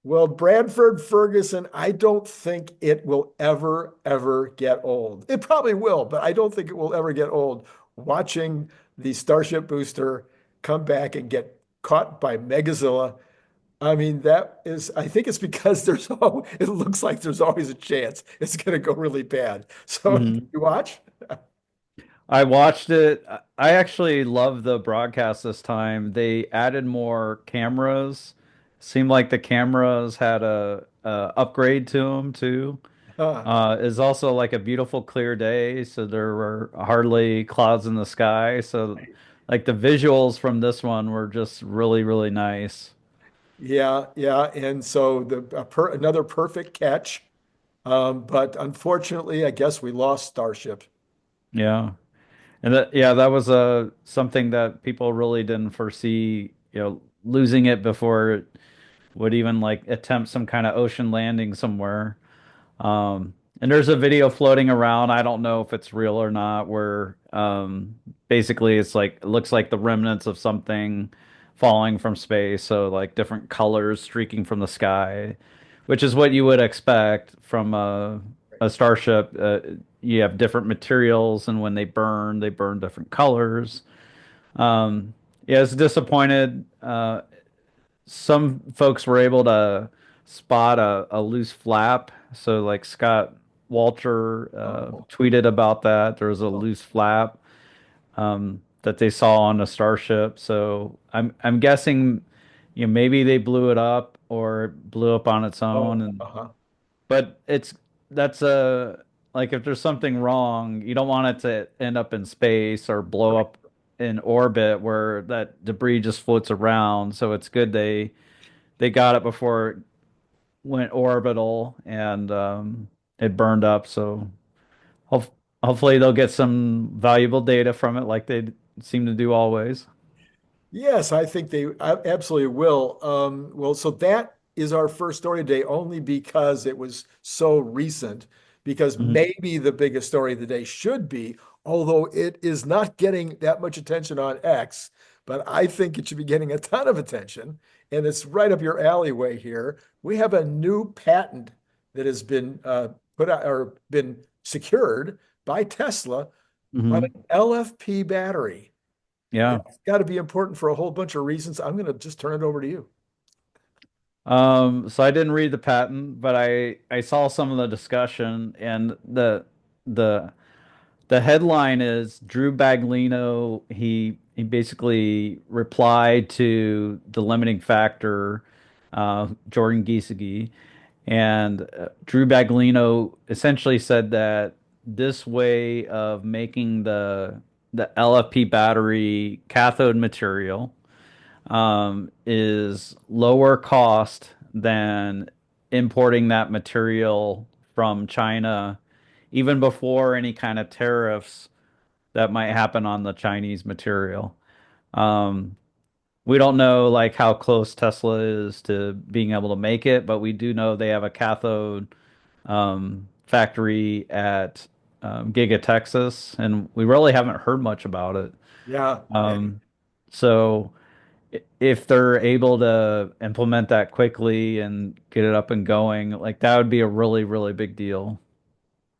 Well, Bradford Ferguson, I don't think it will ever get old. It probably will, but I don't think it will ever get old. Watching the Starship booster come back and get caught by Megazilla. I mean, I think it's because it looks like there's always a chance it's going to go really bad. So Hmm. you watch? I watched it. I actually love the broadcast this time. They added more cameras. Seemed like the cameras had a upgrade to them too. Huh. It's also like a beautiful clear day, so there were hardly clouds in the sky. So, like the visuals from this one were just really, really nice. Yeah, yeah. And so another perfect catch. But unfortunately, I guess we lost Starship. Yeah. And that was something that people really didn't foresee, losing it before it would even like attempt some kind of ocean landing somewhere. And there's a video floating around. I don't know if it's real or not, where basically it's like it looks like the remnants of something falling from space, so like different colors streaking from the sky, which is what you would expect from a starship. You have different materials, and when they burn different colors. Um, yeah, it's disappointed. Some folks were able to spot a loose flap. So like Scott Walter Oh, tweeted about that. There was a oh. loose flap that they saw on the Starship. So I'm guessing, maybe they blew it up or it blew up on its own. Oh, And uh-huh. but that's a like if there's something wrong, you don't want it to end up in space or blow Right. up in orbit where that debris just floats around. So it's good they got it before it went orbital and it burned up. So hof hopefully they'll get some valuable data from it, like they seem to do always. Yes, I think they absolutely will. Well, so that is our first story today, only because it was so recent, because Mhm. maybe the biggest story of the day should be, although it is not getting that much attention on X, but I think it should be getting a ton of attention. And it's right up your alleyway here. We have a new patent that has been put out or been secured by Tesla on Mhm. an LFP battery. Yeah. It's got to be important for a whole bunch of reasons. I'm going to just turn it over to you. So I didn't read the patent, but I saw some of the discussion and the the headline is Drew Baglino. He basically replied to the limiting factor, Jordan 𝐑𝐚𝐽𝐸, and Drew Baglino essentially said that this way of making the LFP battery cathode material is lower cost than importing that material from China, even before any kind of tariffs that might happen on the Chinese material. Um, we don't know like how close Tesla is to being able to make it, but we do know they have a cathode factory at Giga Texas, and we really haven't heard much about it. Yeah. Um, so if they're able to implement that quickly and get it up and going, like that would be a really, really big deal.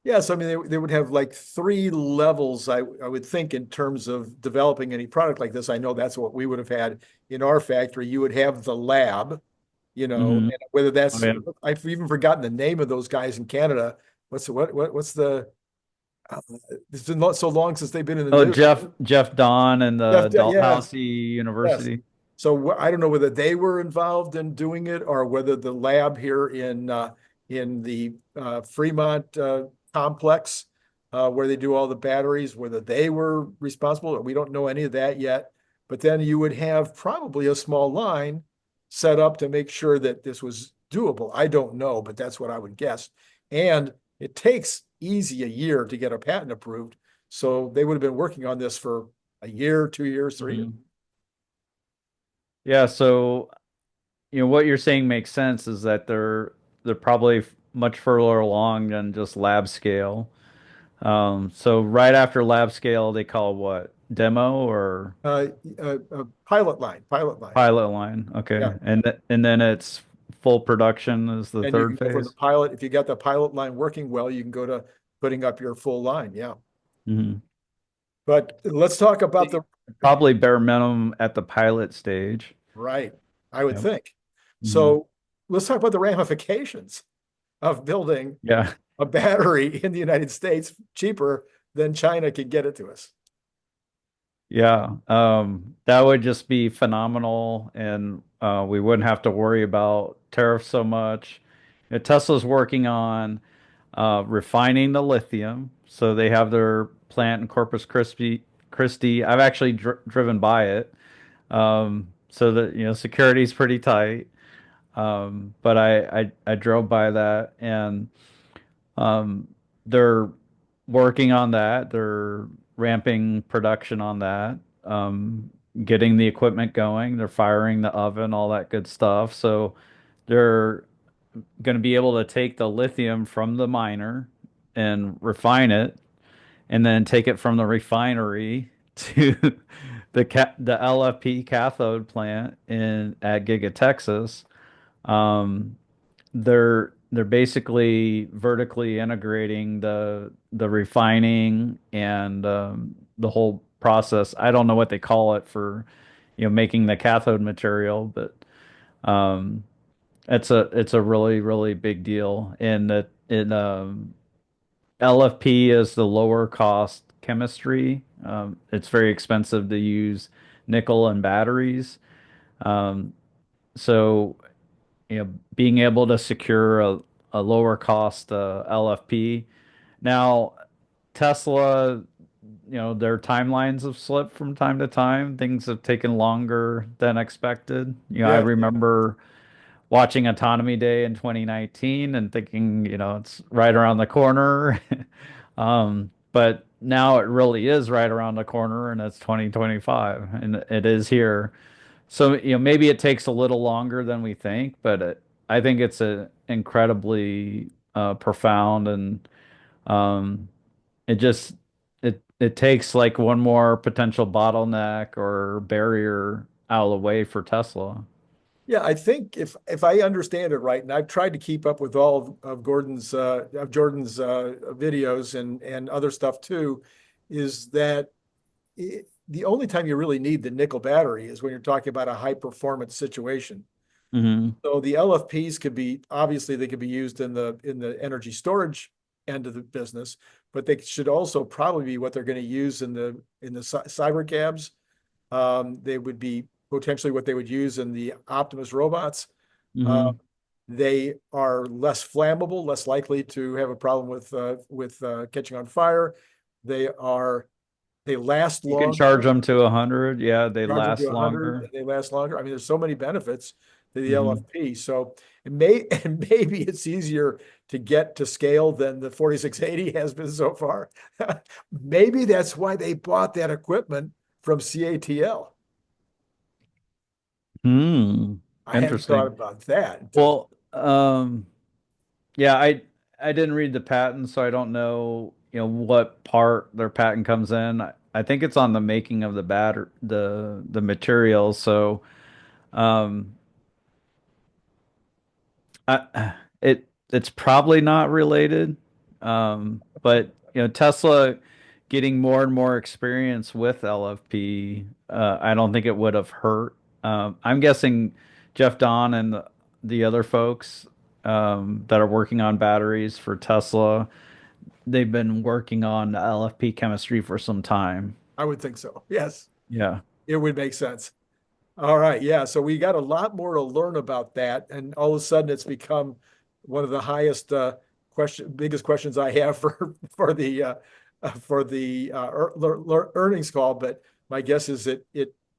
Yes. I mean, they would have like three levels, I would think, in terms of developing any product like this. I know that's what we would have had in our factory. You would have the lab, Hmm. and whether Oh, that's, yeah. I've even forgotten the name of those guys in Canada. What's the, uh, it's been so long since they've been in the Oh, news. Jeff Don and the Yes. Dalhousie Yes. University. So I don't know whether they were involved in doing it or whether the lab here in the Fremont complex where they do all the batteries, whether they were responsible. We don't know any of that yet. But then you would have probably a small line set up to make sure that this was doable. I don't know, but that's what I would guess. And it takes easy a year to get a patent approved. So they would have been working on this for a year, 2 years, 3 years. Mhm. Yeah, so what you're saying makes sense is that they're probably much further along than just lab scale. So right after lab scale, they call what? Demo or Uh, pilot line, pilot line. pilot line. Okay. Yeah. And then it's full production is the And you can third go from the phase. pilot. If you got the pilot line working well, you can go to putting up your full line. Yeah. Mhm. But let's talk about the Probably bare minimum at the pilot stage. right. I would Yep. think. Mhm. So let's talk about the ramifications of building Yeah. a battery in the United States cheaper than China can get it to us. Yeah. That would just be phenomenal, and we wouldn't have to worry about tariffs so much. Tesla's working on refining the lithium, so they have their plant in Corpus Christi. I've actually driven by it, so that security is pretty tight. But I drove by that, and um, they're working on that. They're ramping production on that, getting the equipment going. They're firing the oven, all that good stuff. So they're going to be able to take the lithium from the miner and refine it, and then take it from the refinery to the LFP cathode plant in at Giga Texas. Um, they're basically vertically integrating the refining and the whole process. I don't know what they call it for, making the cathode material, but um, it's a really really big deal. And that it LFP is the lower cost chemistry. It's very expensive to use nickel in batteries. Um, so being able to secure a lower cost LFP. Now, Tesla, their timelines have slipped from time to time. Things have taken longer than expected. I Yeah. remember watching Autonomy Day in 2019 and thinking, it's right around the corner. But now it really is right around the corner, and it's 2025, and it is here. So, maybe it takes a little longer than we think, but I think it's a incredibly profound, and um, it just it takes like one more potential bottleneck or barrier out of the way for Tesla. Yeah, I think if I understand it right, and I've tried to keep up with all of Jordan's videos and other stuff too, is that the only time you really need the nickel battery is when you're talking about a high performance situation. Hmm. So the LFPs could be obviously they could be used in the energy storage end of the business, but they should also probably be what they're going to use in the cyber cabs. They would be potentially what they would use in the Optimus robots. Uh, Hmm. they are less flammable, less likely to have a problem with catching on fire. They are they last You can charge longer. them to 100. Yeah, they Charge them to last 100 longer. and they last longer. I mean, there's so many benefits to the Hmm. LFP. So it may and maybe it's easier to get to scale than the 4680 has been so far. Maybe that's why they bought that equipment from CATL. Hmm. I hadn't thought Interesting. about that until Well, yeah, I didn't read the patent, so I don't know, what part their patent comes in. I think it's on the making of the the material. So, um, it's probably not related. But Tesla getting more and more experience with LFP, I don't think it would have hurt. I'm guessing Jeff Don and the other folks that are working on batteries for Tesla, they've been working on LFP chemistry for some time. I would think so. Yes, Yeah. it would make sense. All right. Yeah. So we got a lot more to learn about that. And all of a sudden it's become one of the highest biggest questions I have for the earnings call. But my guess is that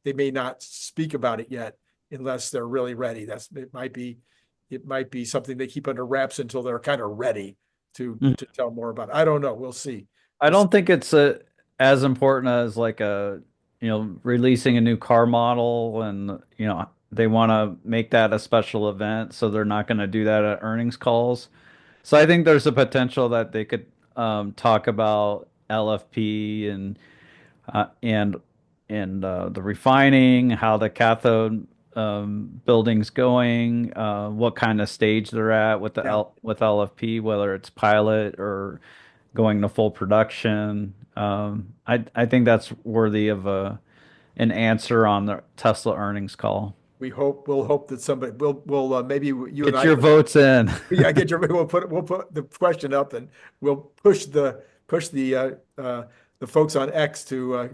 they may not speak about it yet unless they're really ready. It might be something they keep under wraps until they're kind of ready to tell more about it. I don't know. We'll see. I We'll see. don't think it's as important as like releasing a new car model, and they want to make that a special event, so they're not going to do that at earnings calls. So I think there's a potential that they could talk about LFP and uh, and and the refining, how the cathode buildings going, what kind of stage they're at with Yeah, with LFP, whether it's pilot or going to full production. I think that's worthy of an answer on the Tesla earnings call. we'll hope that somebody, we'll, maybe you and Get I your can, votes in. yeah, we'll put the question up and we'll push the folks on X to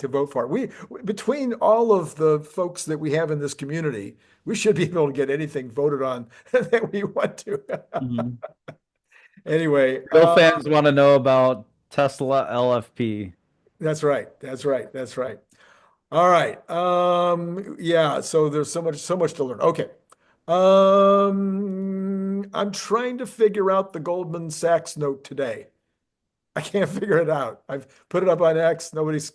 vote for it. Between all of the folks that we have in this community, we should be able to get anything voted on that we want to. Mhm. Anyway, Real fans want to know about Tesla LFP. that's right. That's right. That's right. All right. Yeah, so there's so much to learn. Okay. I'm trying to figure out the Goldman Sachs note today. I can't figure it out. I've put it up on X. Nobody's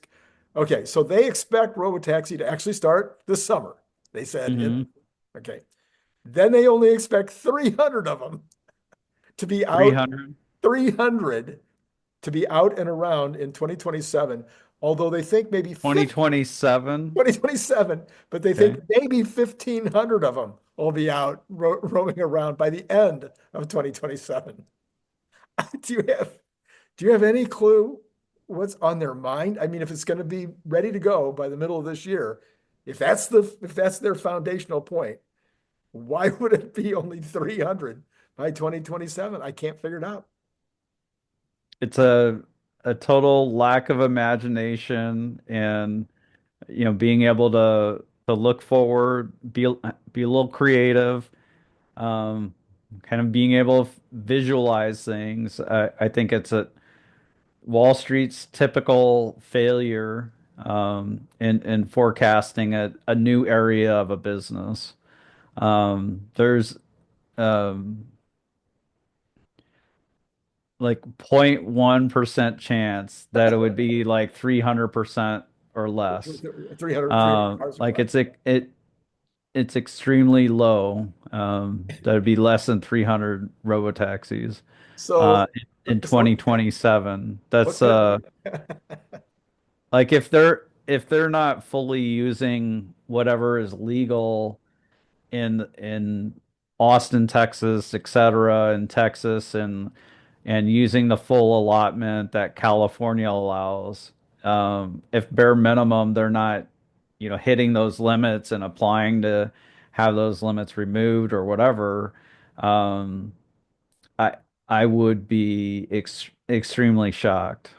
okay. So they expect Robotaxi to actually start this summer. They said it. Hmm. Okay. Then they only expect 300 of them to be out, 300. 300 to be out and around in 2027, although they think maybe 2027. 2027, but they think Okay. maybe 1,500 of them will be out roaming around by the end of 2027. Do you have do you have any clue what's on their mind? I mean, if it's going to be ready to go by the middle of this year, if that's their foundational point, why would it be only 300 by 2027? I can't figure it out. It's a total lack of imagination and being able to look forward, be a little creative, um, kind of being able to visualize things. I think it's a Wall Street's typical failure in forecasting a new area of a business. There's um, like 0.1% chance that it would be like 300% or less. 300 cars or Like less. it's extremely low. That'd be less than 300 robotaxis uh, So, in so 2027. what That's kind like if they're not fully using whatever is legal in Austin, Texas, et cetera, in Texas and using the full allotment that California allows. If bare minimum they're not, hitting those limits and applying to have those limits removed or whatever, um, I I would be extremely shocked.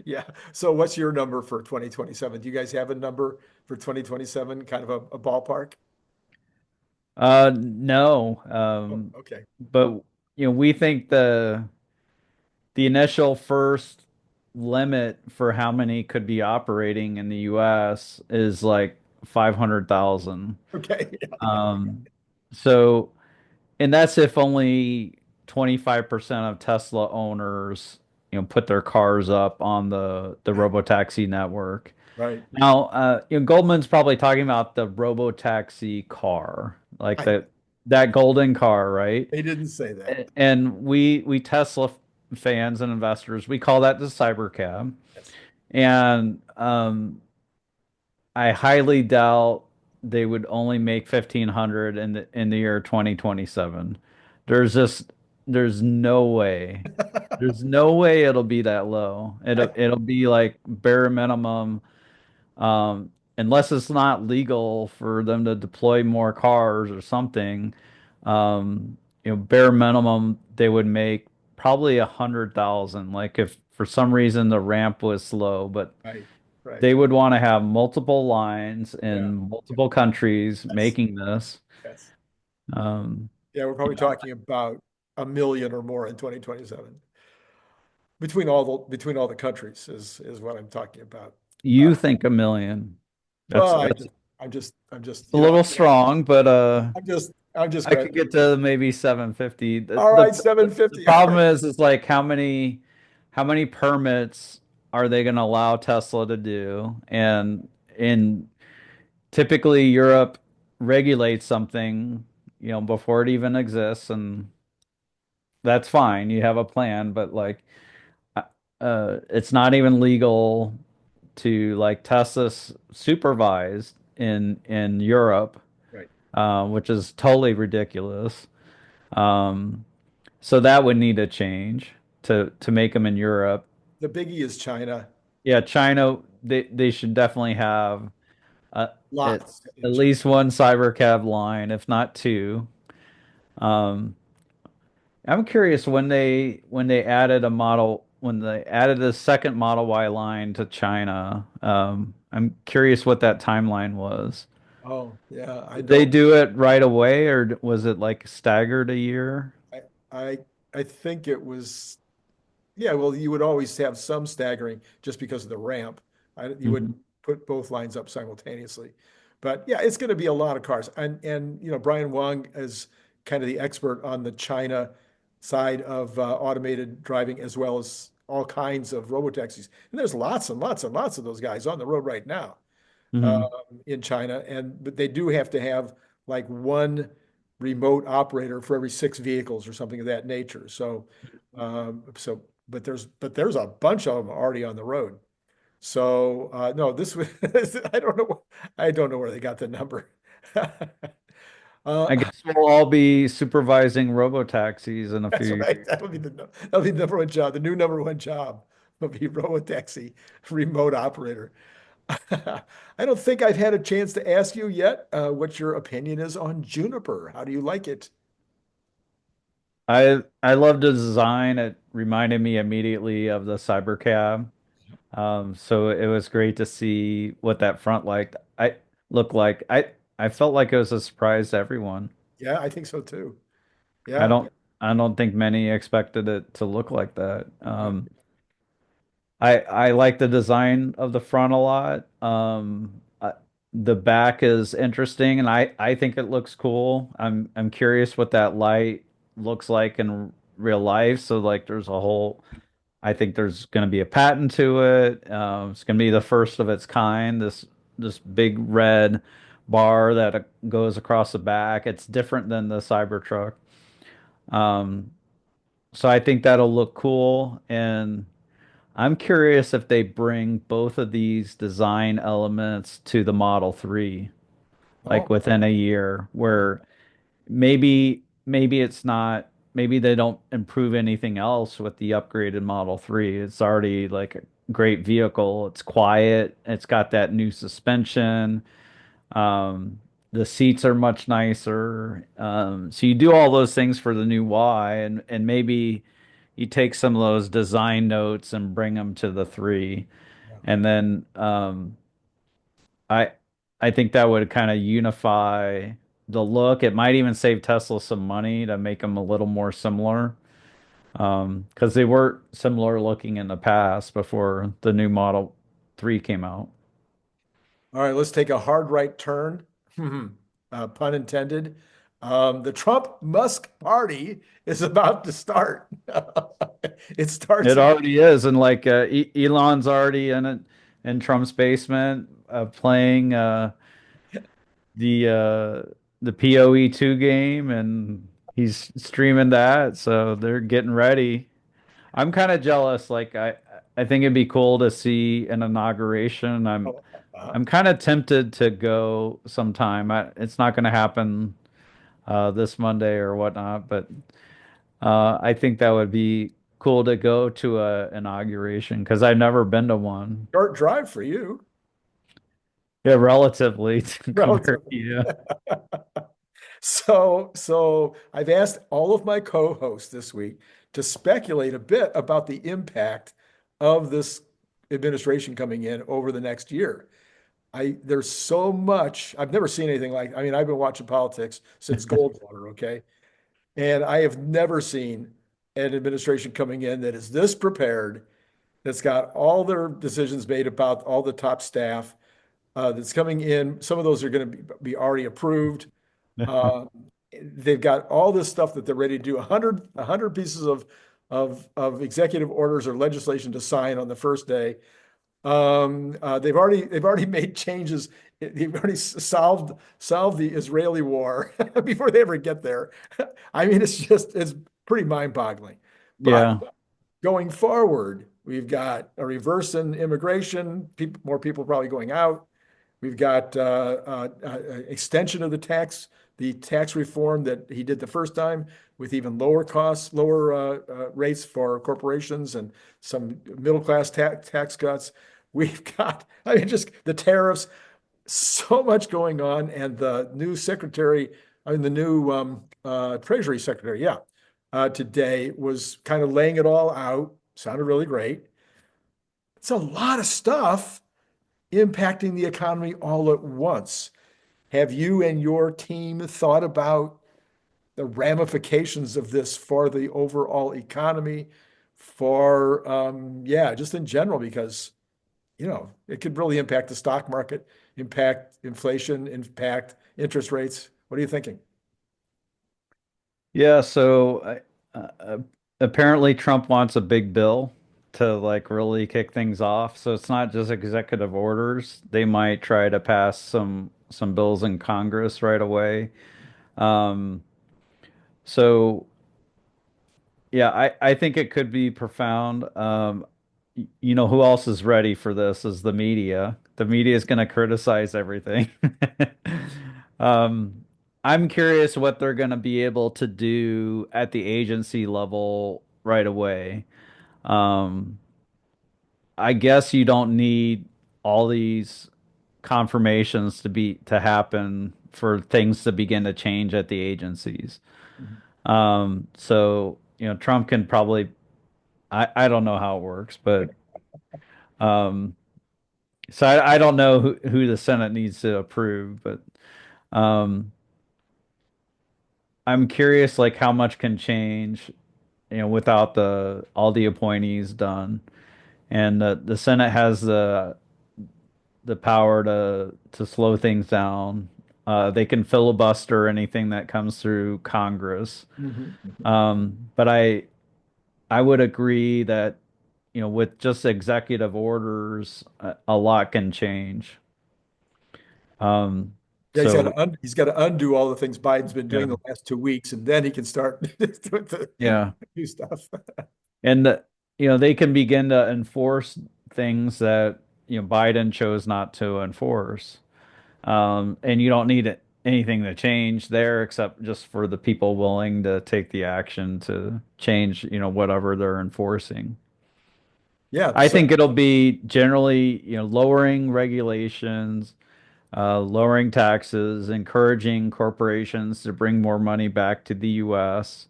Yeah. So what's your number for 2027? Do you guys have a number for 2027? Kind of a ballpark? No, Oh, okay. but we think the initial first limit for how many could be operating in the US is like 500,000. Okay. Um, so, and that's if only 25% of Tesla owners, put their cars up on the Robotaxi network. Right. Now, Goldman's probably talking about the Robotaxi car, like I, that golden car, right? they didn't say that. And we Tesla fans and investors, we call that the Cybercab. Yes. And I highly doubt they would only make 1,500 in the year 2027. There's just there's no way. There's no way it'll be that low. It'll be like bare minimum, unless it's not legal for them to deploy more cars or something. Bare minimum they would make probably 100,000. Like if for some reason the ramp was slow, but Right. Right. they would want to have multiple lines Yeah. in multiple countries Yes. making this. Yes. Um, Yeah. We're you probably talking about a million or more in 2027 between all the countries is what I'm talking about. you think a million. That's Well, that's I'm just, a little strong, but I'm just I could grabbing. get to maybe 750. All right, The 750. All problem right. is like how many permits are they going to allow Tesla to do? And in typically Europe regulates something, before it even exists, and that's fine. You have a plan, but like uh, it's not even legal to like test this supervised in Europe, Right. which is totally ridiculous. Um, so that would need a change to make them in Europe. The biggie is China. Yeah, China, they should definitely have uh, at, Lots at in China. least one cybercab line, if not two. Um, I'm curious when they added a model when they added a second Model Y line to China. I'm curious what that timeline was. Oh, yeah, I Did they don't. do it right away, or was it like staggered a year? I I I think it was. Yeah, well, you would always have some staggering just because of the ramp. You wouldn't Mhm. put both lines up simultaneously. But yeah, it's going to be a lot of cars. And Brian Wang is kind of the expert on the China side of automated driving as well as all kinds of robotaxis. And there's lots and lots and lots of those guys on the road right now um, Mhm. in China. But they do have to have like one remote operator for every six vehicles or something of that nature. But there's a bunch of them already on the road. So no, this was I don't know where they got the number. I Uh, guess we'll all be supervising robotaxis in a that's few right. years. That'll be the number one job. The new number one job will be Robotaxi remote operator. I don't think I've had a chance to ask you yet what your opinion is on Juniper. How do you like it? I love the design. It reminded me immediately of the Cybercab. So it was great to see what that front like I looked like. I felt like it was a surprise to everyone. Yeah, I think so too. I Yeah. don't I don't think many expected it to look like that. Yeah. I like the design of the front a lot. The back is interesting, and I think it looks cool. I'm curious what that light looks like in real life. So like, I think there's going to be a patent to it. It's going to be the first of its kind. This big red bar that goes across the back. It's different than the Cybertruck. Um, so I think that'll look cool, and I'm curious if they bring both of these design elements to the Model 3, like Oh, within a year, where maybe it's not, maybe they don't improve anything else with the upgraded Model 3. It's already like a great vehicle. It's quiet. It's got that new suspension. Um, the seats are much nicer. So you do all those things for the new Y, and maybe you take some of those design notes and bring them to the 3. yeah. And then I I think that would kind of unify the look. It might even save Tesla some money to make them a little more similar. Because they were similar looking in the past before the new Model 3 came out. All right, let's take a hard right turn. Pun intended. The Trump Musk party is about to start. It starts It in already is, and like Elon's already in it in Trump's basement, playing the the PoE2 game, and he's streaming that, so they're getting ready. I'm kind of jealous. Like I think it'd be cool to see an inauguration. oh, uh, I'm kind of tempted to go sometime. It's not going to happen this Monday or whatnot, but I think that would be cool to go to a inauguration because I've never been to one. short drive for you, Yeah, relatively compared to relatively. you. So I've asked all of my co-hosts this week to speculate a bit about the impact of this administration coming in over the next year. There's so much. I've never seen anything like. I mean, I've been watching politics since Goldwater, okay? And I have never seen an administration coming in that is this prepared, that's got all their decisions made about all the top staff, that's coming in. Some of those are going to be already approved. Uh, they've got all this stuff that they're ready to do. A hundred pieces of executive orders or legislation to sign on the first day. They've already made changes. They've already solved the Israeli war before they ever get there. I mean, it's pretty mind-boggling. But Yeah. going forward, we've got a reverse in immigration, more people probably going out. We've got extension of the tax reform that he did the first time with even lower costs, lower rates for corporations and some middle class tax cuts. We've got, I mean, just the tariffs, so much going on, and the new secretary, I mean, the new Treasury Secretary, yeah, today was kind of laying it all out. Sounded really great. It's a lot of stuff impacting the economy all at once. Have you and your team thought about the ramifications of this for the overall economy, for yeah, just in general, because it could really impact the stock market, impact inflation, impact interest rates. What are you thinking? Yeah, so apparently Trump wants a big bill to like really kick things off. So it's not just executive orders. They might try to pass some bills in Congress right away. Um, so yeah, I think it could be profound. You know who else is ready for this is the media. The media is going to criticize everything. Um, I'm curious what they're going to be able to do at the agency level right away. Um, I guess you don't need all these confirmations to happen for things to begin to change at the agencies. Mhm. So Trump can probably I don't know how it works, but um, so I don't know who the Senate needs to approve, but um, I'm curious like how much can change, without the all the appointees done. And the Senate has the power to slow things down. They can filibuster anything that comes through Congress. Mhm. Mhm. But I would agree that with just executive orders, a lot can change. Um, Yeah, so he's got to undo all the things Biden's been yeah, doing the last 2 weeks, and then he can start with the yeah, new stuff. and they can begin to enforce things that Biden chose not to enforce. And you don't need anything to change there except just for the people willing to take the action to change, whatever they're enforcing. Yeah, I so think it'll be generally, lowering regulations, lowering taxes, encouraging corporations to bring more money back to the U.S.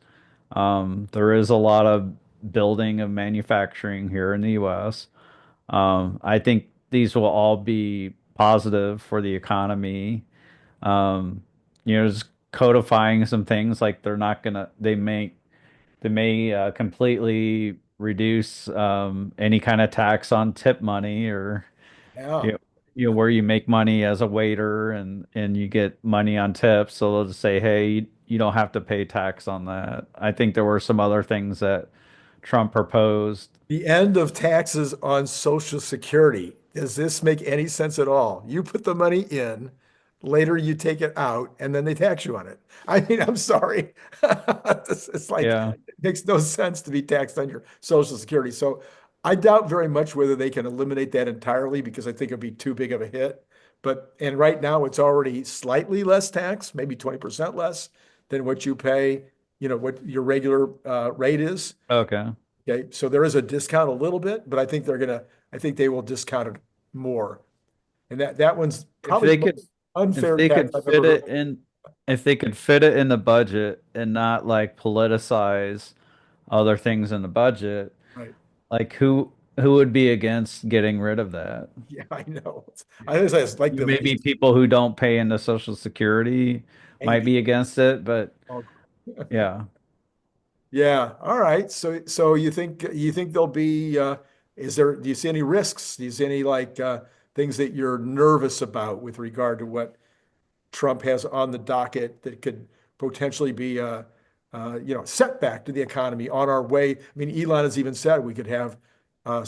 There is a lot of building of manufacturing here in the U.S. I think these will all be positive for the economy. Um, just codifying some things like they may completely reduce any kind of tax on tip money or yeah. you know, where you make money as a waiter and you get money on tips. So they'll just say, hey, you don't have to pay tax on that. I think there were some other things that Trump proposed. The end of taxes on Social Security. Does this make any sense at all? You put the money in, later you take it out, and then they tax you on it. I mean, I'm sorry. It's like, Yeah. it makes no sense to be taxed on your Social Security. So I doubt very much whether they can eliminate that entirely because I think it'd be too big of a hit. And right now it's already slightly less tax, maybe 20% less than what you pay, what your regular rate is. Okay. Okay, so there is a discount a little bit, but I think they will discount it more. And that one's If probably they the could most if unfair they tax could I've ever fit heard it of. in if they could fit it in the budget and not like politicize other things in the budget, Right. like who would be against getting rid of that? Yeah, I know. I think it's like the Maybe least, people who don't pay into Social Security might maybe. be against it, but Oh, yeah. yeah. All right. So you think there'll be do you see any risks? Do you see any like things that you're nervous about with regard to what Trump has on the docket that could potentially be a setback to the economy on our way? I mean, Elon has even said we could have a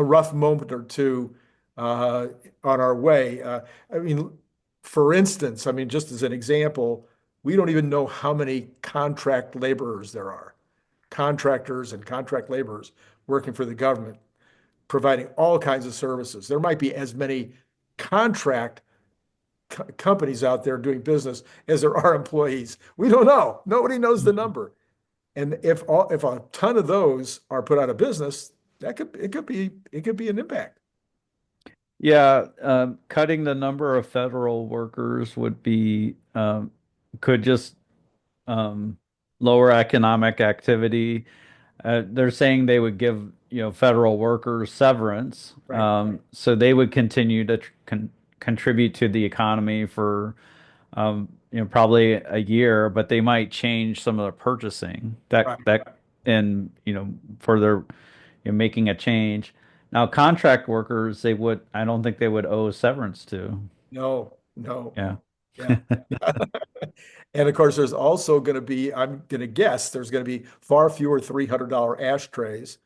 rough moment or two on our way. I mean, for instance, I mean, just as an example, we don't even know how many contract laborers there are, contractors and contract laborers working for the government, providing all kinds of services. There might be as many contract companies out there doing business as there are employees. We don't know. Nobody knows the number. And if a ton of those are put out of business, it could be an impact. Yeah, cutting the number of federal workers would be could just um, lower economic activity. They're saying they would give, federal workers severance, Right, so they would continue to contribute to the economy for, probably a year, but they might change some of the purchasing right. and, for their, making a change. Now, contract workers, I don't think they would owe severance to. No, no. Yeah. Yeah. And of course, there's also going to be, I'm going to guess, there's going to be far fewer $300 ashtrays.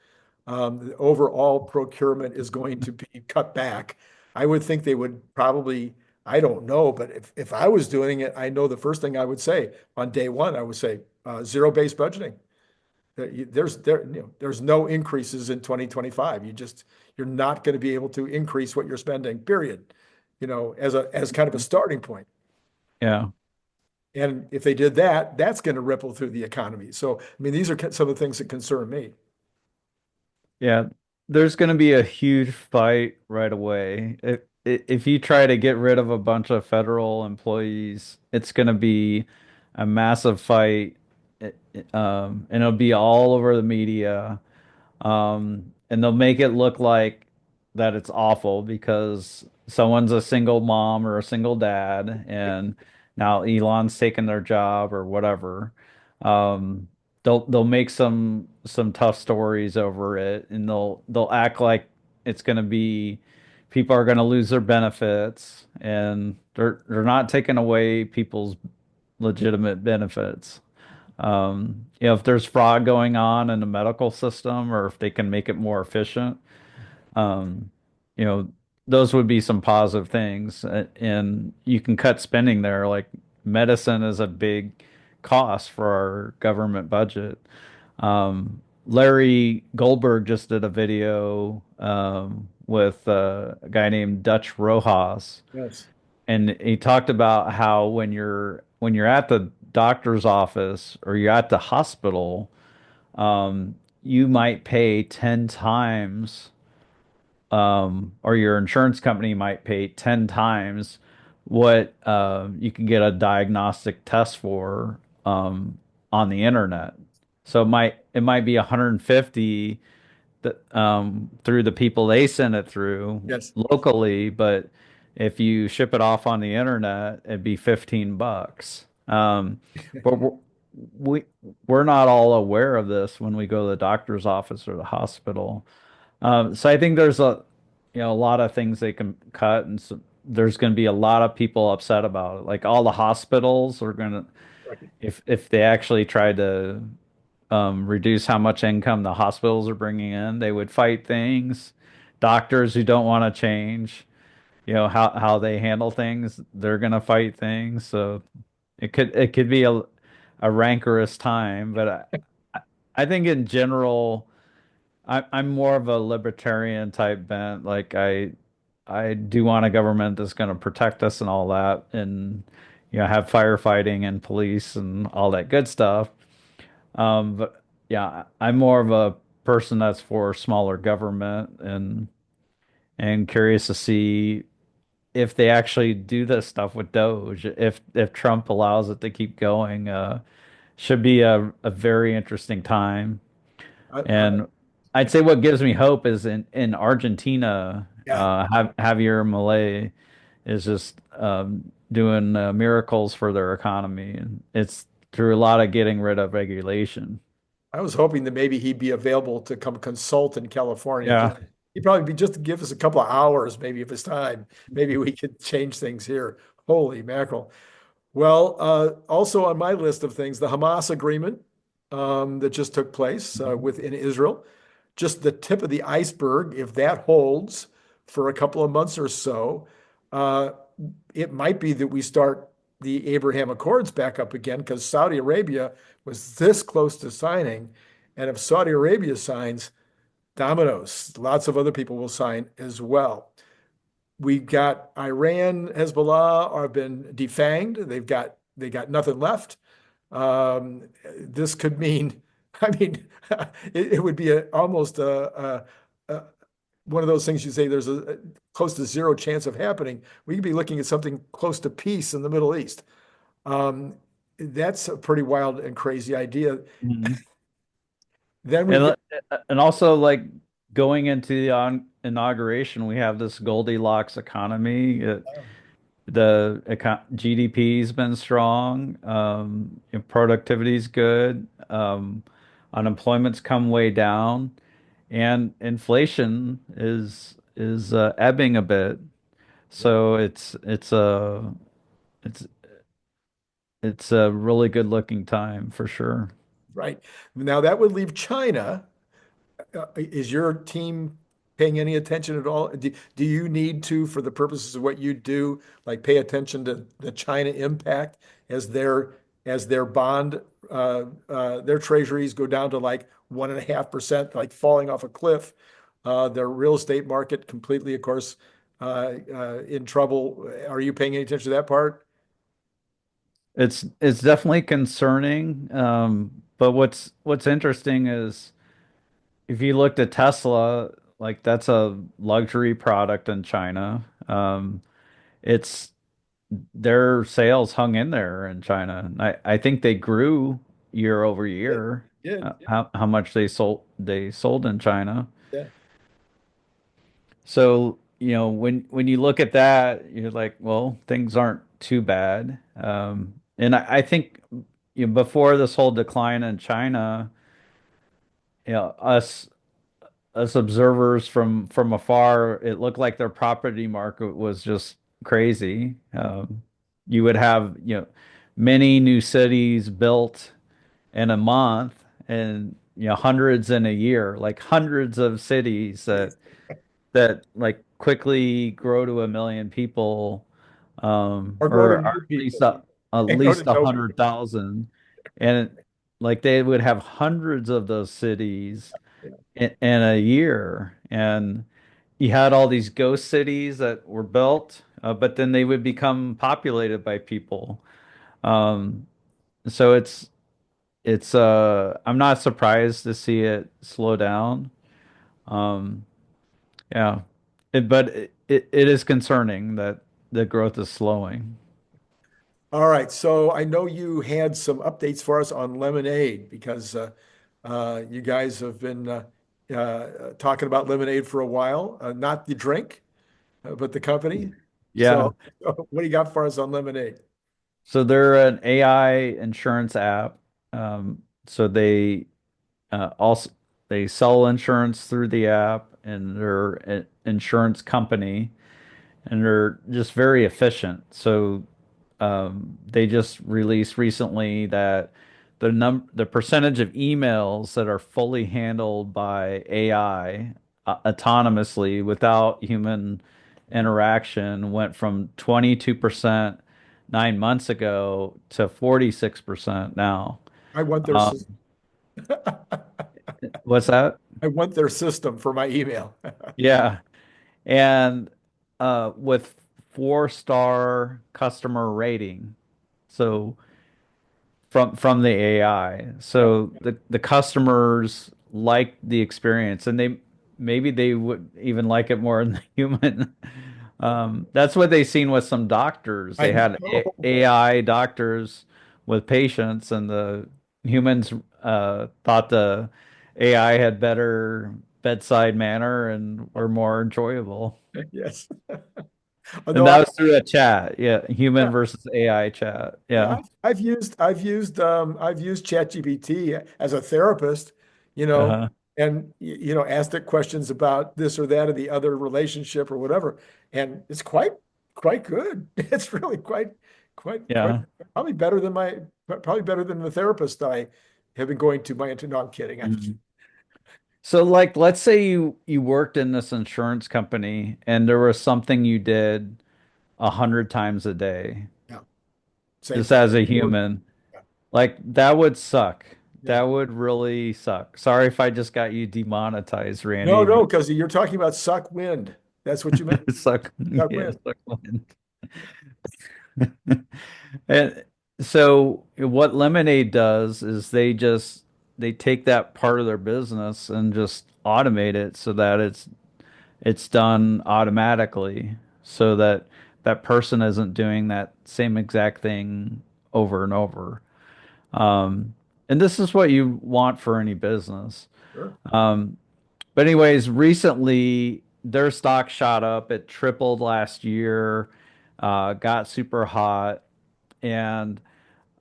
The overall procurement is going to be cut back. I would think they would probably, I don't know, but if I was doing it, I know the first thing I would say on day one, I would say zero-based budgeting. There's no increases in 2025. You're not going to be able to increase what you're spending, period. As kind of a starting point. Yeah. And if they did that, that's going to ripple through the economy. So, I mean, these are some of the things that concern me. Yeah, there's going to be a huge fight right away. If you try to get rid of a bunch of federal employees, it's going to be a massive fight, and it'll be all over the media. And they'll make it look like that it's awful because someone's a single mom or a single dad, and now Elon's taken their job or whatever. Um, they'll make some tough stories over it, and they'll act like it's going to be people are going to lose their benefits, and they're not taking away people's legitimate benefits. If there's fraud going on in the medical system or if they can make it more efficient, um, you know, those would be some positive things. And you can cut spending there. Like medicine is a big cost for our government budget. Larry Goldberg just did a video with a guy named Dutch Rojas, Yes. and he talked about how when you're at the doctor's office or you're at the hospital, you might pay 10 times, or your insurance company might pay 10 times what you can get a diagnostic test for on the internet. So it might be 150 through the people they send it through Yes. locally, but if you ship it off on the internet, it'd be $15. But we we're not all aware of this when we go to the doctor's office or the hospital. So I think there's a lot of things they can cut, and so there's going to be a lot of people upset about it. Like all the hospitals are going to, Right. if they actually tried to reduce how much income the hospitals are bringing in, they would fight things. Doctors who don't want to change, how they handle things, they're going to fight things. So it could be a rancorous time, but I think in general, I'm more of a libertarian type bent. Like I do want a government that's going to protect us and all that, and have firefighting and police and all that good stuff. But yeah, I'm more of a person that's for smaller government, and curious to see if they actually do this stuff with Doge, if Trump allows it to keep going. Should be a very interesting time. I, And I'd say what gives me hope is in Argentina, yeah. Javier Milei is just doing miracles for their economy, and it's through a lot of getting rid of regulation. I was hoping that maybe he'd be available to come consult in California. Yeah. He'd probably be just to give us a couple of hours, maybe of his time. Maybe we could change things here. Holy mackerel. Well, also on my list of things, the Hamas agreement that just took place within Israel, just the tip of the iceberg. If that holds for a couple of months or so, uh, it might be that we start the Abraham Accords back up again because Saudi Arabia was this close to signing. And if Saudi Arabia signs, dominoes, lots of other people will sign as well. we got Iran, Hezbollah have been defanged. They got nothing left. This could mean, I mean, it would be almost one of those things you say there's a close to zero chance of happening. We could be looking at something close to peace in the Middle East. Um, that's a pretty wild and crazy idea. Mhm. Then we've And got, and also like going into the inauguration, we have this Goldilocks economy. GDP's been strong. Productivity's good. Unemployment's come way down, and inflation is ebbing a bit. So it's it's a really good looking time for sure. right. Now that would leave China. Is your team paying any attention at all? Do you need to, for the purposes of what you do, like pay attention to the China impact as their bond their treasuries go down to like 1.5%, like falling off a cliff? Their real estate market completely, of course, in trouble. Are you paying any attention to that part? It's definitely concerning. But what's interesting is if you looked at Tesla, like that's a luxury product in China. It's their sales hung in there in China. I think they grew year over Yeah, year. yeah, How much they sold in China. yeah. So, when you look at that, you're like, well, things aren't too bad. And I think before this whole decline in China, us observers from afar, it looked like their property market was just crazy. You would have, many new cities built in a month and hundreds in a year, like hundreds of cities that like quickly grow to 1 million people, Or grow to or new at least people at and go least to a no hundred people. thousand, and like they would have hundreds of those cities Yeah. in a year, and you had all these ghost cities that were built, but then they would become populated by people. Um, so I'm not surprised to see it slow down. Um, yeah, but it is concerning that the growth is slowing. All right, so I know you had some updates for us on lemonade because you guys have been talking about lemonade for a while, not the drink, but the company. Yeah. So, what do you got for us on lemonade? So they're an AI insurance app. So also they sell insurance through the app, and they're an insurance company, and they're just very efficient. So they just released recently that the percentage of emails that are fully handled by AI autonomously without human interaction went from 22% 9 months ago to 46% now. I want their Uh, system. what's that? I want their system for my email. Yeah. And with 4-star customer rating. So from the AI. Yeah, So the customers like the experience, and maybe they would even like it more than the human. That's what they seen with some doctors. I They had know. AI doctors with patients, and the humans thought the AI had better bedside manner and were more enjoyable. Yes. And Although that was through a chat. Yeah, human yeah, versus AI chat. yeah, Yeah. I've used ChatGPT as a therapist, you know, Uh-huh. and asked it questions about this or that or the other relationship or whatever, and it's quite good. It's really quite Yeah. probably better than the therapist I have been going to. No, I'm kidding. Mhm. So like let's say you worked in this insurance company and there was something you did 100 times a day, Yeah, same just thing. as a human. Yeah, Like that would suck. yeah. That would really suck. Sorry if I just got you demonetized, No, Randy, no, but because you're talking about suck wind. That's what you meant. Suck, Suck yeah, wind. suck wind. And so what Lemonade does is they take that part of their business and just automate it so that it's done automatically so that that person isn't doing that same exact thing over and over. Um, and this is what you want for any business. Sure. Um, but anyways, recently their stock shot up. It tripled last year, got super hot. And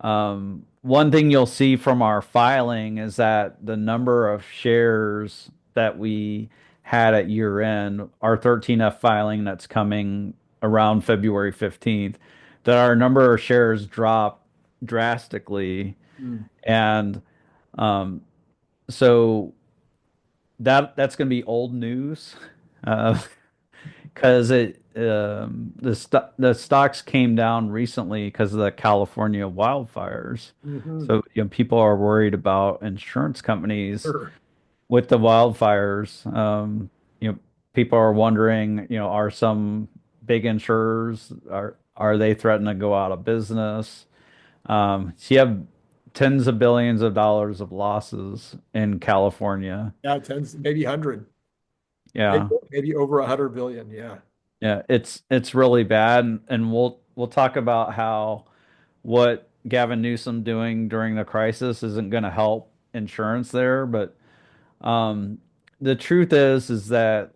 one thing you'll see from our filing is that the number of shares that we had at year end, our 13F filing that's coming around February 15th, that our number of shares dropped drastically. Mm. And um, so that's going to be old news. Uh, because the stocks came down recently because of the California wildfires. Hmm. So, people are worried about insurance companies Sure. with the wildfires. You know, people are wondering, are some big insurers are they threatening to go out of business? So you have tens of billions of dollars of losses in California. Yeah, tens, maybe 100, maybe, Yeah. maybe over 100 billion. Yeah. Yeah, it's really bad, and we'll talk about how what Gavin Newsom doing during the crisis isn't going to help insurance there, but um, the truth is that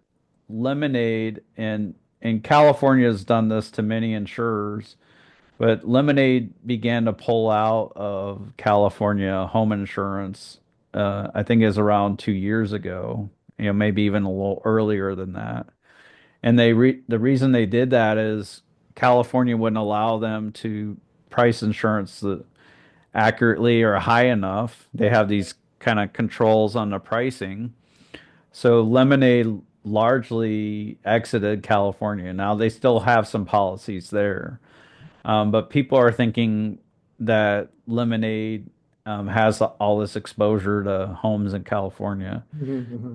Lemonade and California has done this to many insurers, but Lemonade began to pull out of California home insurance. I think is around 2 years ago, maybe even a little earlier than that. And the reason they did that is California wouldn't allow them to price insurance accurately or high enough. They have these kind of controls on the pricing. So Lemonade largely exited California. Now they still have some policies there, but people are thinking that Lemonade has all this exposure to homes in California. Hmm. Hmm.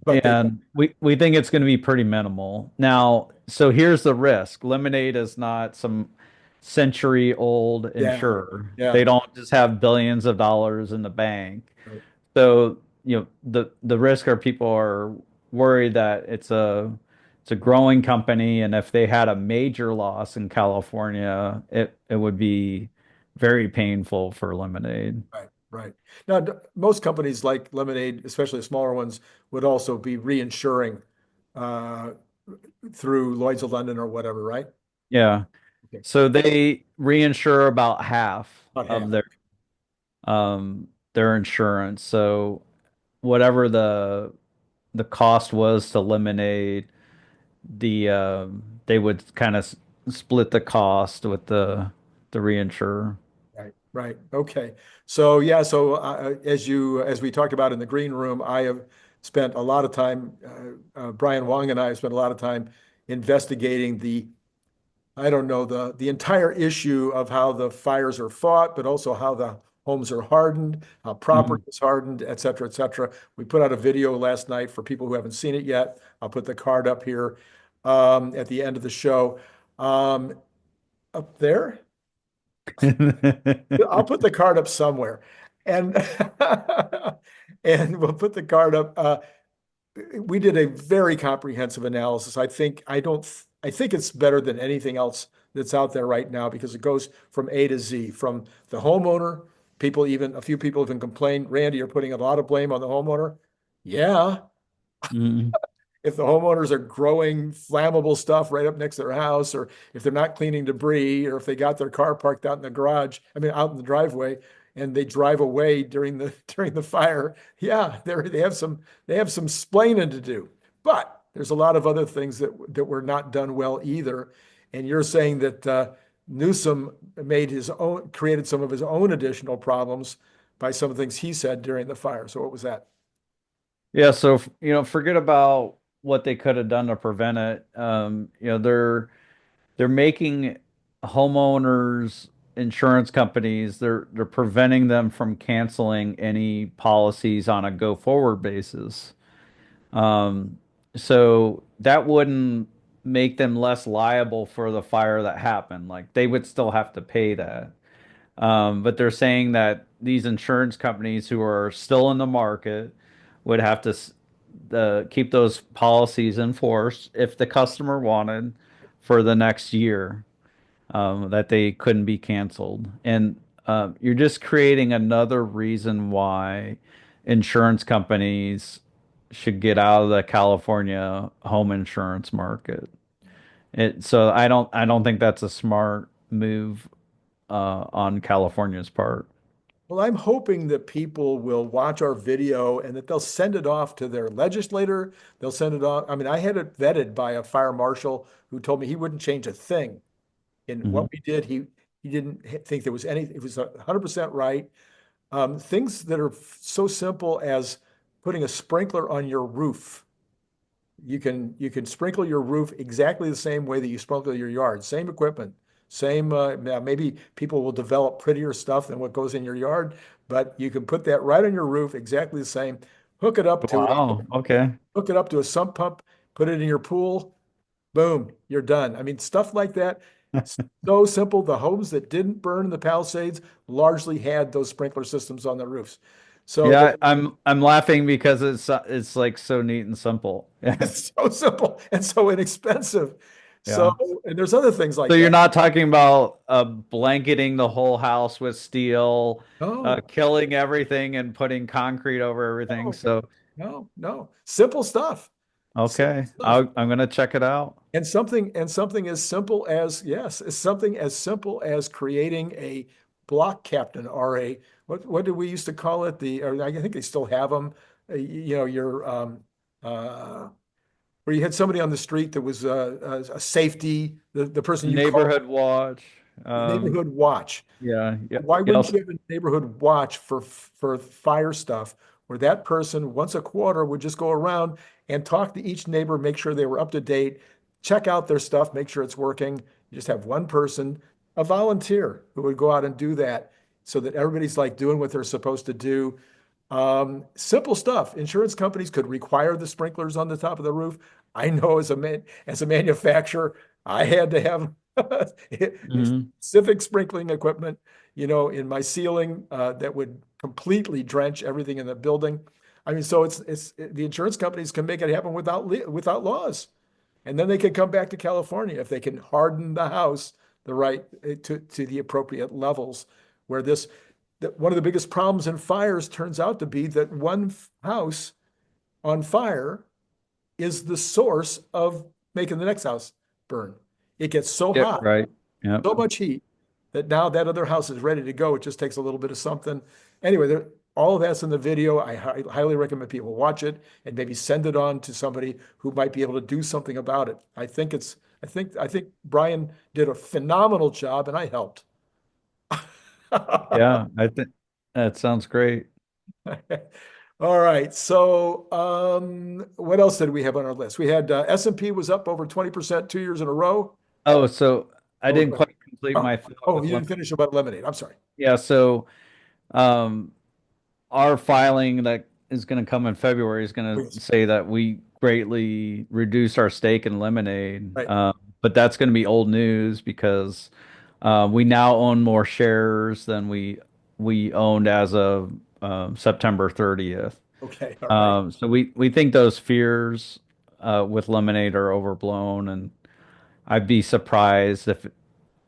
But they, And we think it's going to be pretty minimal. Now, so here's the risk. Lemonade is not some century-old yeah, insurer. yeah. They don't just have billions of dollars in the bank. Right. So, the risk are people are worried that it's a growing company, and if they had a major loss in California, it would be very painful for Lemonade. Right, right. Now, most companies like Lemonade, especially the smaller ones, would also be reinsuring uh, through Lloyd's of London or whatever, right? Yeah. Okay. So they reinsure about half About of half. their insurance. So whatever the cost was to Lemonade, they would kind of split the cost with the reinsurer. Right, right. Okay. So yeah, so as we talked about in the green room, I have spent a lot of time, Brian Wong and I have spent a lot of time investigating I don't know, the entire issue of how the fires are fought, but also how the homes are hardened, how property Mhm. is hardened, et cetera, et cetera. We put out a video last night for people who haven't seen it yet. I'll put the card up here at the end of the show. Um, Up there, I'll put the card up somewhere, and and we'll put the card up. We did a very comprehensive analysis. I think it's better than anything else that's out there right now because it goes from A to Z, from the homeowner. A few people even complained, Randy, you're putting a lot of blame on the homeowner. Yeah, Mhm. if the homeowners are growing flammable stuff right up next to their house, or if they're not cleaning debris, or if they got their car parked out in the garage, I mean, out in the driveway, and they drive away during the during the fire, yeah, they have some splaining to do. But there's a lot of other things that were not done well either. And you're saying that Newsom created some of his own additional problems by some of the things he said during the fire. So what was that? Yeah, so forget about what they could have done to prevent it. They're making homeowners insurance companies, they're preventing them from canceling any policies on a go forward basis. Um, so that wouldn't make them less liable for the fire that happened. Like they would still have to pay that. But they're saying that these insurance companies who are still in the market would have to keep those policies in force if the customer wanted for the next year, that they couldn't be canceled. And you're just creating another reason why insurance companies should get out of the California home insurance market. So I don't think that's a smart move on California's part. Well, I'm hoping that people will watch our video and that they'll send it off to their legislator. They'll send it off. I mean, I had it vetted by a fire marshal who told me he wouldn't change a thing in Mhm. what we did. He didn't think there was any, it was 100% right. Things that are so simple as putting a sprinkler on your roof. You can sprinkle your roof exactly the same way that you sprinkle your yard. Same equipment, same. Now maybe people will develop prettier stuff than what goes in your yard, but you can put that right on your roof exactly the same. Hook it up to a Wow. Okay. hook it up to a sump pump. Put it in your pool. Boom, you're done. I mean, stuff like that. So simple. The homes that didn't burn in the Palisades largely had those sprinkler systems on the roofs. So Yeah, I'm laughing because it's like so neat and simple. Yeah. it's so simple and so inexpensive. So, Yeah. and there's other things So like you're that. not talking about blanketing the whole house with steel, No, killing everything and putting concrete over everything. no, So no. Simple stuff. Simple okay, stuff. I'm gonna check it out. And something as simple as, yes, it's something as simple as creating a block captain or a what did we used to call it? Or I think they still have them. Your uh where you had somebody on the street that was a safety, the person you call Neighborhood watch. neighborhood watch. Yeah, yeah, Why yeah. wouldn't you have a neighborhood watch for fire stuff where that person once a quarter would just go around and talk to each neighbor, make sure they were up to date, check out their stuff, make sure it's working. You just have one person, a volunteer who would go out and do that so that everybody's like doing what they're supposed to do. Simple stuff. Insurance companies could require the sprinklers on the top of the roof. I know as a manufacturer, I had to have Mhm. specific sprinkling equipment, in my ceiling that would completely drench everything in the building. I mean, so the insurance companies can make it happen without laws, and then they can come back to California if they can harden the house the right to the appropriate levels. Where that one of the biggest problems in fires turns out to be that one house on fire is the source of making the next house burn. It gets so Yeah, hot, right. Yep. so much heat that now that other house is ready to go. It just takes a little bit of something. Anyway, all of that's in the video. I highly recommend people watch it and maybe send it on to somebody who might be able to do something about it. I think Brian did a phenomenal job and I helped. Yeah, I think that sounds great. All right. So, what else did we have on our list? We had S&P was up over 20% 2 years in a row. Oh, so I Oh, didn't quite complete oh, my thought oh, with you didn't lemon. finish about lemonade. I'm sorry. Yeah, so um our filing that is going to come in February is going to Please. say that we greatly reduced our stake in Lemonade. Right. But that's going to be old news because we now own more shares than we owned as of September 30th. Okay. All right. So we think those fears with Lemonade are overblown, and I'd be surprised if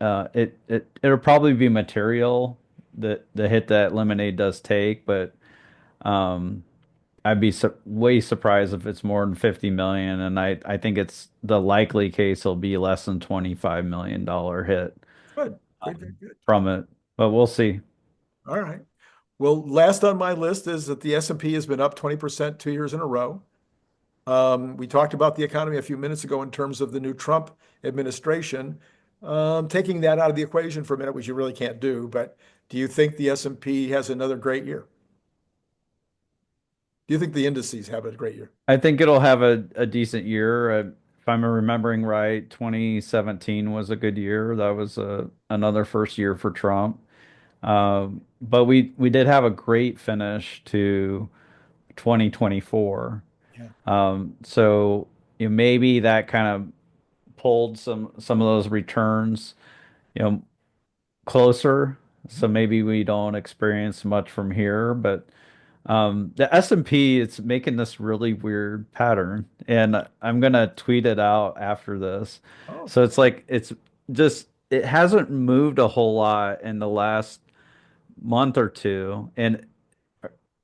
it'll probably be material, the hit that Lemonade does take, but um, I'd be way surprised if it's more than 50 million, and I think it's the likely case will be less than $25 million hit Good. Good. Good. Good. from it, but we'll see. All right. Well, last on my list is that the S&P has been up 20% 2 years in a row. We talked about the economy a few minutes ago in terms of the new Trump administration. Taking that out of the equation for a minute, which you really can't do, but do you think the S&P has another great year? Do you think the indices have a great year? I think it'll have a decent year. If I'm remembering right, 2017 was a good year. That was another first year for Trump. But we did have a great finish to 2024. Yeah. So maybe that kind of pulled some of those returns, you know, closer. So maybe we don't experience much from here, but the S&P, it's making this really weird pattern, and I'm gonna tweet it out after this. Oh, So it's like it hasn't moved a whole lot in the last month or two, and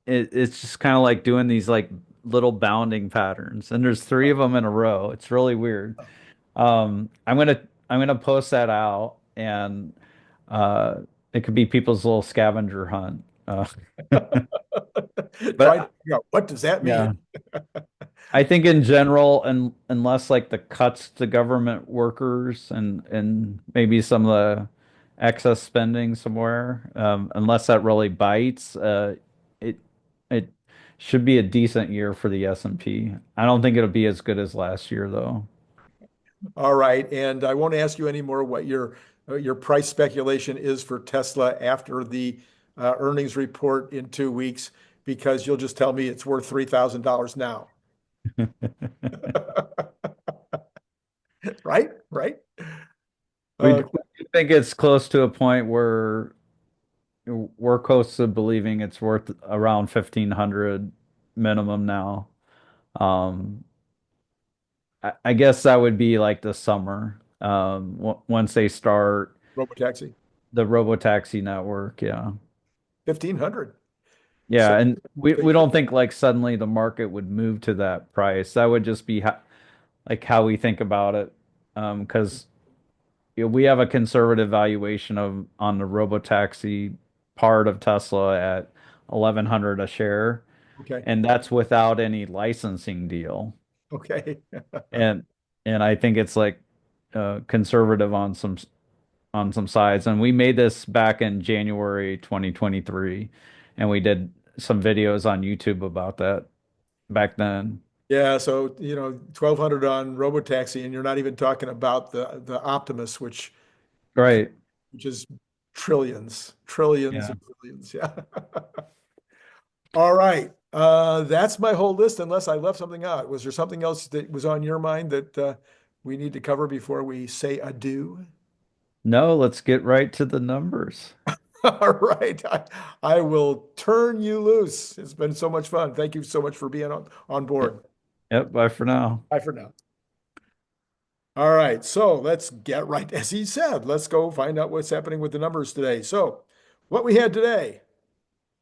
it's just kind of like doing these like little bounding patterns, and there's three of them in a row. It's really weird. I'm gonna post that out, and uh, it could be people's little scavenger hunt. trying to But figure out what does that mean? yeah, I think in general, and unless like the cuts to government workers and maybe some of the excess spending somewhere, unless that really bites, it it should be a decent year for the S&P. I don't think it'll be as good as last year though. All right, and I won't ask you anymore what your price speculation is for Tesla after the earnings report in 2 weeks, because you'll just tell me it's worth $3,000 now. Right? Right? We Uh, think it's close to a point where we're close to believing it's worth around 1500 minimum now. Um, I guess that would be like the summer, once they start Robotaxi, the Robotaxi network. Yeah. 1,500. So Yeah. And we station. don't think like suddenly the market would move to that price. That would just be like how we think about it. Because we have a conservative valuation of on the Robotaxi part of Tesla at 1100 a share, Okay. and that's without any licensing deal. Okay. And I think it's like conservative on some sides. And we made this back in January 2023, and we did some videos on YouTube about that back then. Yeah, so 1,200 on Robotaxi, and you're not even talking about the Optimus, Right. which is trillions, trillions Yeah. and trillions. Yeah. All right. That's my whole list, unless I left something out. Was there something else that was on your mind that we need to cover before we say adieu? No, let's get right to the numbers. All right. I will turn you loose. It's been so much fun. Thank you so much for being on Yep. board. Yep. Bye for now. Bye for now. All right, so let's get right, as he said, let's go find out what's happening with the numbers today. So, what we had today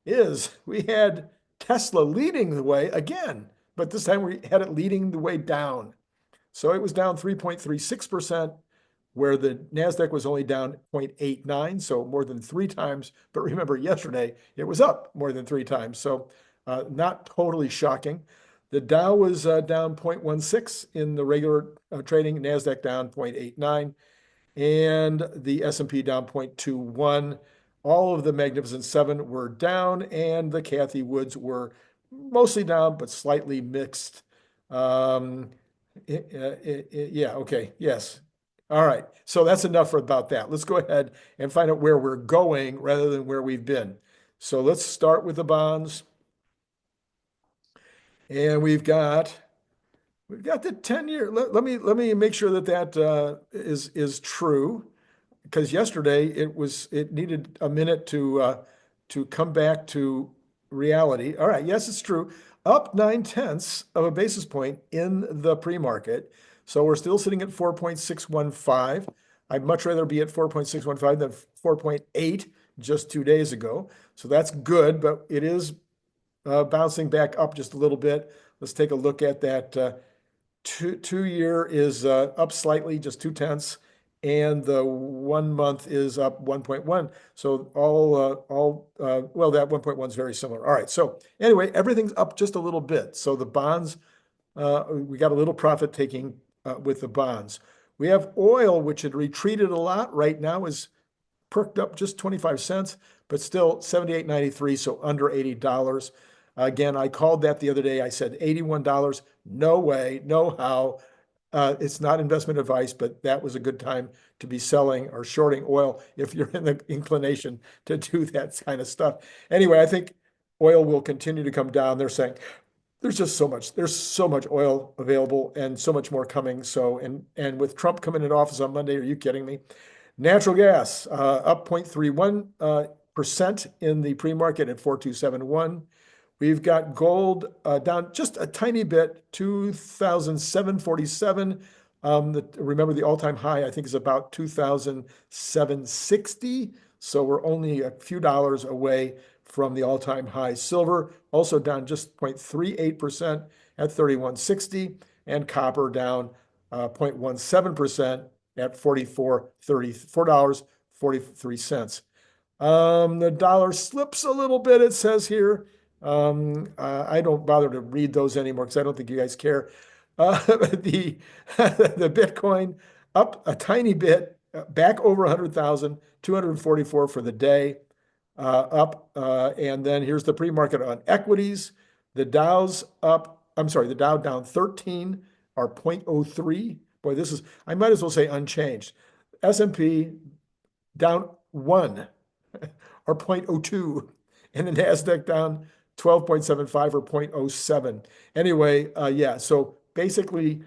is we had Tesla leading the way again, but this time we had it leading the way down. So it was down 3.36%, where the NASDAQ was only down 0.89, so more than three times. But remember, yesterday it was up more than three times, so not totally shocking. The Dow was down 0.16 in the regular trading, NASDAQ down 0.89, and the S&P down 0.21. All of the Magnificent Seven were down, and the Cathie Woods were mostly down, but slightly mixed. Um, yeah, okay, yes. All right, so that's enough about that. Let's go ahead and find out where we're going rather than where we've been. So let's start with the bonds. And we've got the 10-year. Let me make sure that is true, because yesterday it needed a minute to come back to reality. All right, yes, it's true. Up 9/10 of a basis point in the pre-market. So we're still sitting at 4.615. I'd much rather be at 4.615 than 4.8 just 2 days ago. So that's good, but it is bouncing back up just a little bit. Let's take a look at that. Two-year is up slightly, just 0.2, and the 1 month is up 1.1. So well, that 1.1 is very similar. All right. So anyway, everything's up just a little bit. So the bonds, we got a little profit taking with the bonds. We have oil, which had retreated a lot. Right now is perked up just 25 cents, but still 78.93, so under $80. Again, I called that the other day. I said $81. No way, no how. It's not investment advice, but that was a good time to be selling or shorting oil if you're in the inclination to do that kind of stuff. Anyway, I think oil will continue to come down. They're saying there's so much oil available and so much more coming. So, and with Trump coming into office on Monday, are you kidding me? Natural gas, up 0.31% in the pre-market at 4271. We've got gold down just a tiny bit, 2,747. Remember the all-time high, I think, is about 2,760. So we're only a few dollars away from the all-time high. Silver also down just 0.38% at 3160, and copper down 0.17% at $44.43. The dollar slips a little bit, it says here. I don't bother to read those anymore because I don't think you guys care. The Bitcoin up a tiny bit, back over 100,000, 244 for the day, up. And then here's the pre-market on equities. The Dow's up, I'm sorry, the Dow down 13 or 0.03. Boy, this is, I might as well say unchanged. S&P down 1 or 0.02, and the NASDAQ down 12.75 or 0.07. Anyway, yeah, so basically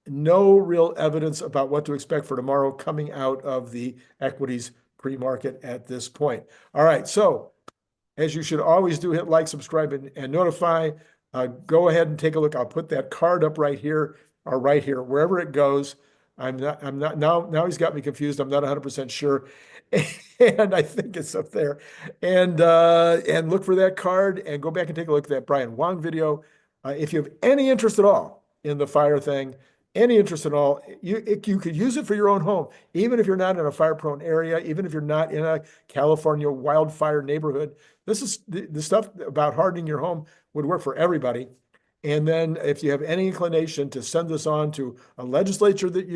no real evidence about what to expect for tomorrow coming out of the equities pre-market at this point. All right, so as you should always do, hit like, subscribe, and notify. Go ahead and take a look. I'll put that card up right here or right here, wherever it goes. I'm not now he's got me confused. I'm not 100% sure. And I think it's up there. And look for that card and go back and take a look at that Brian Wong video. If you have any interest at all in the fire thing, any interest at all, you could use it for your own home, even if you're not in a fire-prone area, even if you're not in a California wildfire neighborhood. This is the stuff about hardening your home would work for everybody. And then if you have any inclination to send this on to a legislator that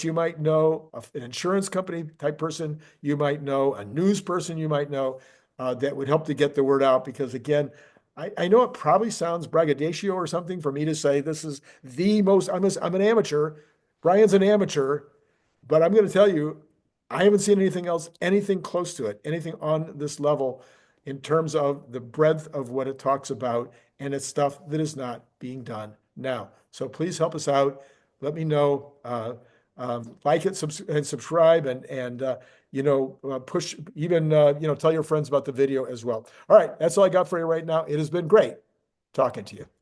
you might know, an insurance company type person you might know, a news person you might know, that would help to get the word out. Because again, I know it probably sounds braggadocio or something for me to say this is the most, I'm an amateur, Brian's an amateur, but I'm going to tell you, I haven't seen anything else, anything close to it, anything on this level in terms of the breadth of what it talks about, and it's stuff that is not being done now. So please help us out. Let me know. Like it, and subscribe, and push, even tell your friends about the video as well. All right, that's all I got for you right now. It has been great talking to you.